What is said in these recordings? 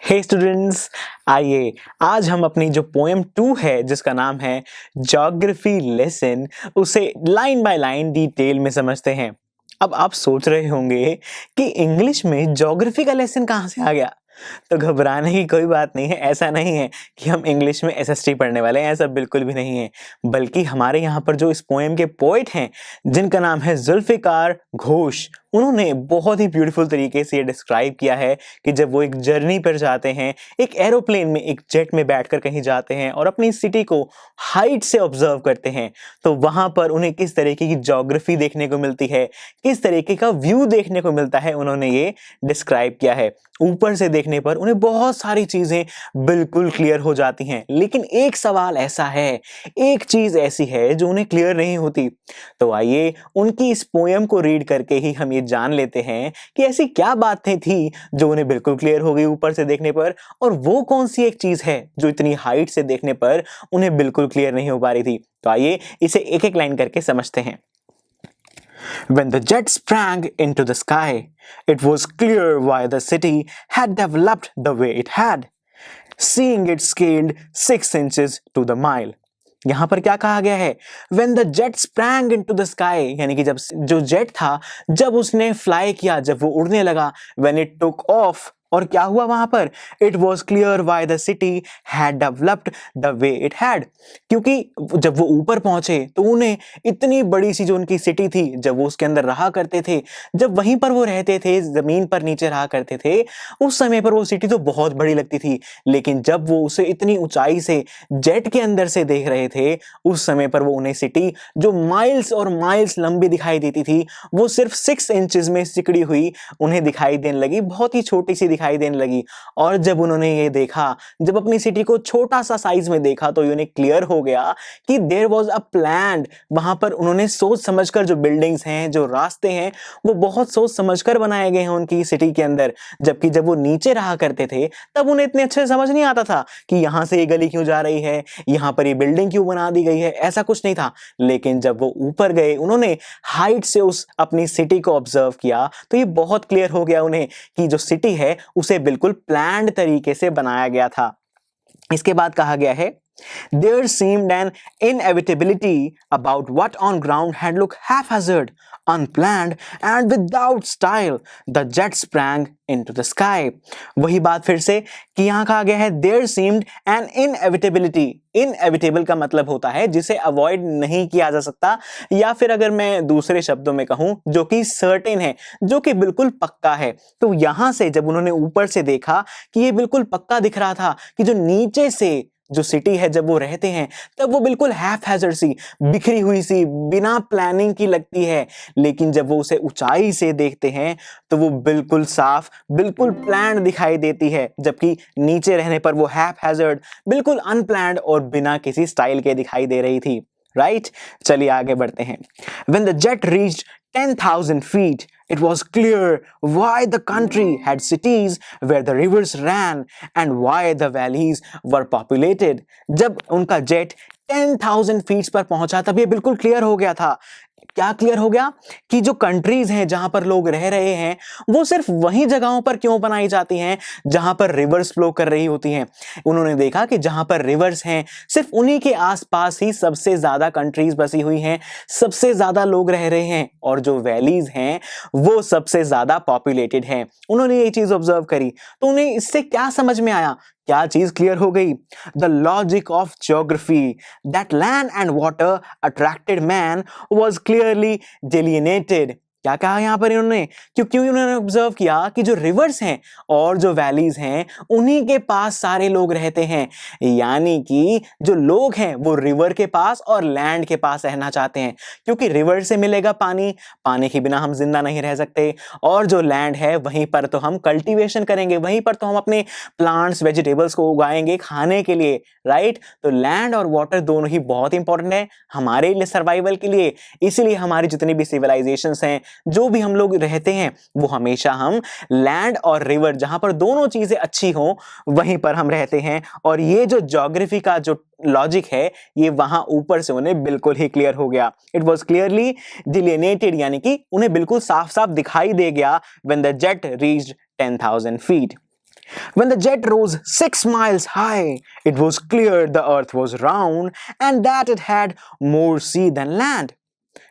हे students, आइए आज हम अपनी जो पोएम 2 है जिसका नाम है ज्योग्राफी लेसन, उसे लाइन बाय लाइन डिटेल में समझते हैं। अब आप सोच रहे होंगे कि इंग्लिश में ज्योग्राफी का लेसन कहाँ से आ गया। तो घबराने की कोई बात नहीं है। ऐसा नहीं है कि हम इंग्लिश में एसएसटी पढ़ने वाले हैं, ऐसा बिल्कुल भी नहीं है। बल्कि हमारे यहाँ पर जो इस पोएम के पोएट हैं जिनका नाम है जुल्फिकार घोष, उन्होंने बहुत ही ब्यूटीफुल तरीके से ये डिस्क्राइब किया है कि जब वो एक जर्नी पर जाते हैं, एक एरोप्लेन में, एक जेट में बैठकर कहीं जाते हैं और अपनी सिटी को हाइट से ऑब्जर्व करते हैं, तो वहां पर उन्हें किस तरीके की ज्योग्राफी देखने को मिलती है, किस तरीके का व्यू देखने को मिलता है, उन्होंने ये डिस्क्राइब किया है। ऊपर से देखने पर उन्हें बहुत सारी चीजें बिल्कुल क्लियर हो जाती हैं, लेकिन एक सवाल ऐसा है, एक चीज ऐसी है जो उन्हें क्लियर नहीं होती। तो आइए उनकी इस पोएम को रीड करके ही हम ये जान लेते हैं कि ऐसी क्या बातें थी जो उन्हें बिल्कुल क्लियर हो गई ऊपर से देखने पर, और वो कौन सी एक चीज है जो इतनी हाइट से देखने पर उन्हें बिल्कुल क्लियर नहीं हो पा रही थी। तो आइए इसे एक एक लाइन करके समझते हैं। When the jet sprang into the sky, it was clear why the city had developed the way it had, seeing it scaled 6 inches to the mile. यहां पर क्या कहा गया है? When the jet sprang into the sky, यानी कि जब जो जेट था, जब उसने फ्लाई किया, जब वो उड़ने लगा, when it took off, और क्या हुआ वहां पर? It was clear why the city had developed the way it had. क्योंकि जब वो ऊपर पहुंचे तो उन्हें इतनी बड़ी सी जो उनकी सिटी थी, जब वो उसके अंदर रहा करते थे, जब वहीं पर वो रहते थे, जमीन पर नीचे रहा करते थे, उस समय पर वो सिटी तो बहुत बड़ी लगती थी। लेकिन जब वो उसे इतनी ऊंचाई से जेट के अंदर से देख रहे थे, उस समय पर वो उन्हें सिटी जो माइल्स और माइल्स लंबी दिखाई देती थी, वो सिर्फ 6 इंचेस में सिकड़ी हुई उन्हें दिखाई देने लगी, बहुत ही छोटी सी दिखाई देने लगी। और जब उन्होंने ये देखा, जब अपनी सिटी को छोटा सा साइज में देखा, तो उन्हें क्लियर हो गया कि देयर वाज अ प्लान। वहां पर उन्होंने सोच समझकर, जो बिल्डिंग्स हैं, जो रास्ते हैं, वो बहुत सोच समझकर बनाए गए हैं उनकी सिटी के अंदर। जबकि जब वो नीचे रहा करते थे तब उन्हें इतने अच्छे से समझ नहीं आता था कि यहां से ये गली क्यों जा रही है, यहां पर ये बिल्डिंग क्यों बना दी गई है, ऐसा कुछ नहीं था। लेकिन जब वो ऊपर गए, उन्होंने हाइट से उस अपनी सिटी को ऑब्जर्व किया, तो ये बहुत क्लियर हो गया उन्हें कि जो सिटी है उसे बिल्कुल प्लान्ड तरीके से बनाया गया था। इसके बाद कहा गया है, there seemed an inevitability about what on ground had looked haphazard, unplanned and without style. The jet sprang into the sky. वही बात फिर से कि यहां कहा गया है there seemed an inevitability. Inevitable का मतलब होता है जिसे अवॉइड नहीं किया जा सकता, या फिर अगर मैं दूसरे शब्दों में कहूं, जो कि सर्टेन है, जो कि बिल्कुल पक्का है। तो यहां से जब उन्होंने ऊपर से देखा कि ये बिल्कुल पक्का दिख रहा था कि जो नीचे से जो सिटी है, जब वो रहते हैं तब वो बिल्कुल हैफहैजर्ड सी, बिखरी हुई सी, बिना प्लानिंग की लगती है। लेकिन जब वो उसे ऊंचाई से देखते हैं तो वो बिल्कुल साफ, बिल्कुल प्लान्ड दिखाई देती है, जबकि नीचे रहने पर वो हैफहैजर्ड, बिल्कुल अनप्लान्ड और बिना किसी स्टाइल के दिखाई दे रही थी। राइट, चलिए आगे बढ़ते हैं। When the jet reached 10,000 feet, it was clear why the country had cities where the rivers ran and why the valleys were populated. जब उनका जेट 10,000 फीट पर पहुंचा तब ये बिल्कुल क्लियर हो गया था। क्या क्लियर हो गया? कि जो कंट्रीज हैं जहां पर लोग रह रहे हैं, वो सिर्फ वही जगहों पर क्यों बनाई जाती हैं जहां पर रिवर्स फ्लो कर रही होती हैं। उन्होंने देखा कि जहां पर रिवर्स हैं, सिर्फ उन्हीं के आसपास ही सबसे ज्यादा कंट्रीज बसी हुई हैं, सबसे ज्यादा लोग रह रहे हैं, और जो वैलीज हैं वो सबसे ज्यादा पॉपुलेटेड हैं। उन्होंने ये चीज ऑब्जर्व करी, तो उन्हें इससे क्या समझ में आया, क्या चीज क्लियर हो गई? The logic of geography that land and water attracted man was clearly delineated. क्या कहा यहां पर इन्होंने? क्योंकि उन्होंने ऑब्जर्व किया कि जो रिवर्स हैं और जो वैलीज हैं, उन्हीं के पास सारे लोग रहते हैं। यानी कि जो लोग हैं वो रिवर के पास और लैंड के पास रहना चाहते हैं, क्योंकि रिवर से मिलेगा पानी, पानी के बिना हम जिंदा नहीं रह सकते, और जो लैंड है वहीं पर तो हम कल्टीवेशन करेंगे, वहीं पर तो हम अपने प्लांट्स, वेजिटेबल्स को उगाएंगे खाने के लिए। राइट, तो लैंड और वाटर दोनों ही बहुत इंपॉर्टेंट है हमारे लिए, सर्वाइवल के लिए। इसीलिए हमारी जितनी भी सिविलाइजेशंस हैं, जो भी हम लोग रहते हैं, वो हमेशा हम लैंड और रिवर, जहां पर दोनों चीजें अच्छी हों, वहीं पर हम रहते हैं। और ये जो ज्योग्राफी का जो लॉजिक है, ये वहां ऊपर से उन्हें बिल्कुल ही क्लियर हो गया। इट वॉज क्लियरली डिलिनेटेड, यानी कि उन्हें बिल्कुल साफ साफ दिखाई दे गया। When the jet reached 10,000 feet. When the jet rose 6 miles high, it was clear the earth was round and that it had more sea than land.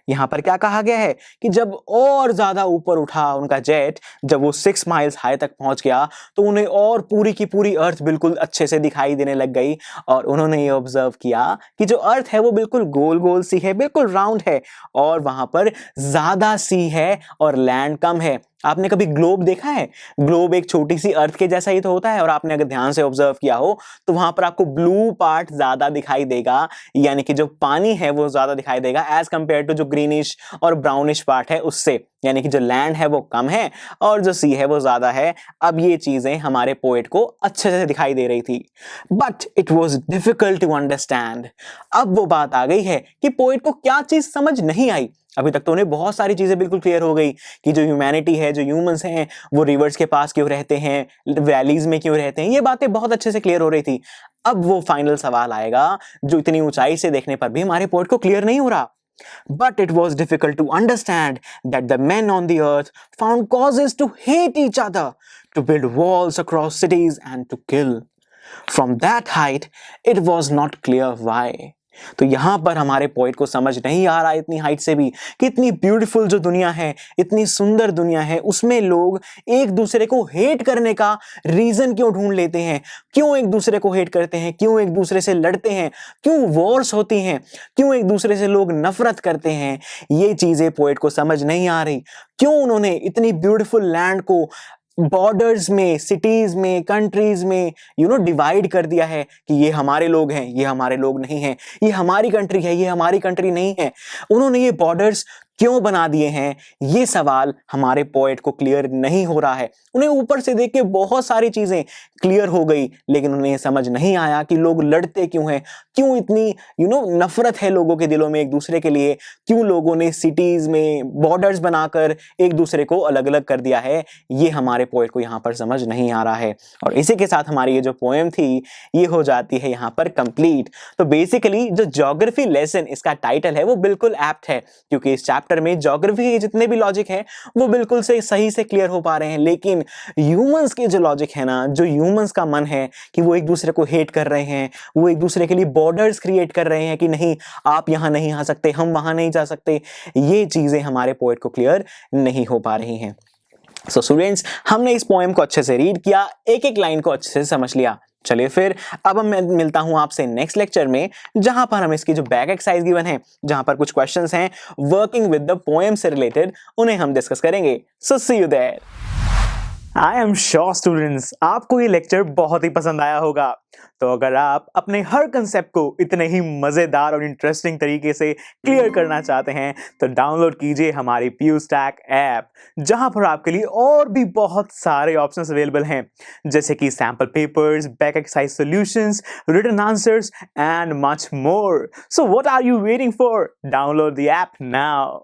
यहाँ पर क्या कहा गया है कि जब और ज्यादा ऊपर उठा उनका जेट, जब वो 6 माइल्स हाई तक पहुंच गया तो उन्हें और पूरी की पूरी अर्थ बिल्कुल अच्छे से दिखाई देने लग गई और उन्होंने ये ऑब्जर्व किया कि जो अर्थ है वो बिल्कुल गोल गोल सी है, बिल्कुल राउंड है और वहां पर ज्यादा सी है और लैंड कम है। आपने कभी ग्लोब देखा है? ग्लोब एक छोटी सी अर्थ के जैसा ही तो होता है और आपने अगर ध्यान से ऑब्जर्व किया हो तो वहां पर आपको ब्लू पार्ट ज्यादा दिखाई देगा, यानी कि जो पानी है वो ज्यादा दिखाई देगा एज कंपेयर टू जो ग्रीनिश और ब्राउनिश पार्ट है उससे, यानी कि जो लैंड है वो कम है और जो सी है वो ज्यादा है। अब ये चीजें हमारे पोएट को अच्छे से दिखाई दे रही थी, but it was difficult to understand. अब वो बात आ गई है कि पोएट को क्या चीज समझ नहीं आई। अभी तक तो उन्हें बहुत सारी चीजें बिल्कुल क्लियर हो गई कि जो ह्यूमैनिटी है, जो ह्यूमंस हैं, वो रिवर्स के पास क्यों रहते हैं, वैलीज में क्यों रहते हैं, ये बातें बहुत अच्छे से क्लियर हो रही थी। अब वो फाइनल सवाल आएगा जो इतनी ऊंचाई से देखने पर भी हमारे पोएट को क्लियर नहीं हो रहा। But it was difficult to understand that the men on the earth found causes to hate each other, to build walls across cities and to kill. From that height, it was not clear why. तो यहां पर हमारे poet को समझ नहीं आ रहा इतनी height से भी कि इतनी ब्यूटीफुल जो दुनिया है, इतनी सुंदर दुनिया है, उसमें लोग एक दूसरे को हेट करने का रीजन क्यों ढूंढ लेते हैं, क्यों एक दूसरे को हेट करते हैं, क्यों एक दूसरे से लड़ते हैं, क्यों वॉर्स होती हैं, क्यों एक दूसरे से लोग नफरत करते हैं। ये चीजें पोएट को समझ नहीं आ रही। क्यों उन्होंने इतनी ब्यूटीफुल लैंड को बॉर्डर्स में, सिटीज में, कंट्रीज में डिवाइड कर दिया है कि ये हमारे लोग हैं, ये हमारे लोग नहीं हैं, ये हमारी कंट्री है, ये हमारी कंट्री नहीं है। उन्होंने ये बॉर्डर्स क्यों बना दिए हैं, ये सवाल हमारे पोएट को क्लियर नहीं हो रहा है। उन्हें ऊपर से देख के बहुत सारी चीजें क्लियर हो गई, लेकिन उन्हें समझ नहीं आया कि लोग लड़ते क्यों हैं, क्यों इतनी नफरत है लोगों के दिलों में एक दूसरे के लिए, क्यों लोगों ने सिटीज में बॉर्डर्स बनाकर एक दूसरे को अलग अलग कर दिया है। ये हमारे पोएट को यहाँ पर समझ नहीं आ रहा है। और इसी के साथ हमारी ये जो पोएम थी ये हो जाती है यहाँ पर कंप्लीट। तो बेसिकली जो ज्योग्राफी लेसन इसका टाइटल है वो बिल्कुल एप्ट है, क्योंकि इस चैप्टर में ज्योग्राफी के जितने भी लॉजिक है वो बिल्कुल से सही से क्लियर हो पा रहे हैं, लेकिन ह्यूमंस के जो लॉजिक है ना, जो ह्यूमंस का मन है कि वो एक दूसरे को हेट कर रहे हैं, वो एक दूसरे के लिए बॉर्डर्स क्रिएट कर रहे हैं कि नहीं आप यहां नहीं आ सकते, हम वहां नहीं जा सकते, ये चीजें हमारे पोएट को क्लियर नहीं हो पा रही हैं। सो स्टूडेंट्स, हमने इस पोएम को अच्छे से रीड किया, एक एक लाइन को अच्छे से समझ लिया। चलिए फिर अब मैं मिलता हूं आपसे नेक्स्ट लेक्चर में, जहां पर हम इसकी जो बैक एक्सरसाइज गिवन है, जहां पर कुछ क्वेश्चंस हैं वर्किंग विद द पोएम से रिलेटेड, उन्हें हम डिस्कस करेंगे। So see you there. I am sure students आपको ये लेक्चर बहुत ही पसंद आया होगा। तो अगर आप अपने हर कंसेप्ट को इतने ही मजेदार और इंटरेस्टिंग तरीके से क्लियर करना चाहते हैं तो डाउनलोड कीजिए हमारी PuStack ऐप, जहां पर आपके लिए और भी बहुत सारे ऑप्शंस अवेलेबल हैं, जैसे कि sample papers, back exercise solutions, written answers and much more. So what are you waiting for? Download the app now.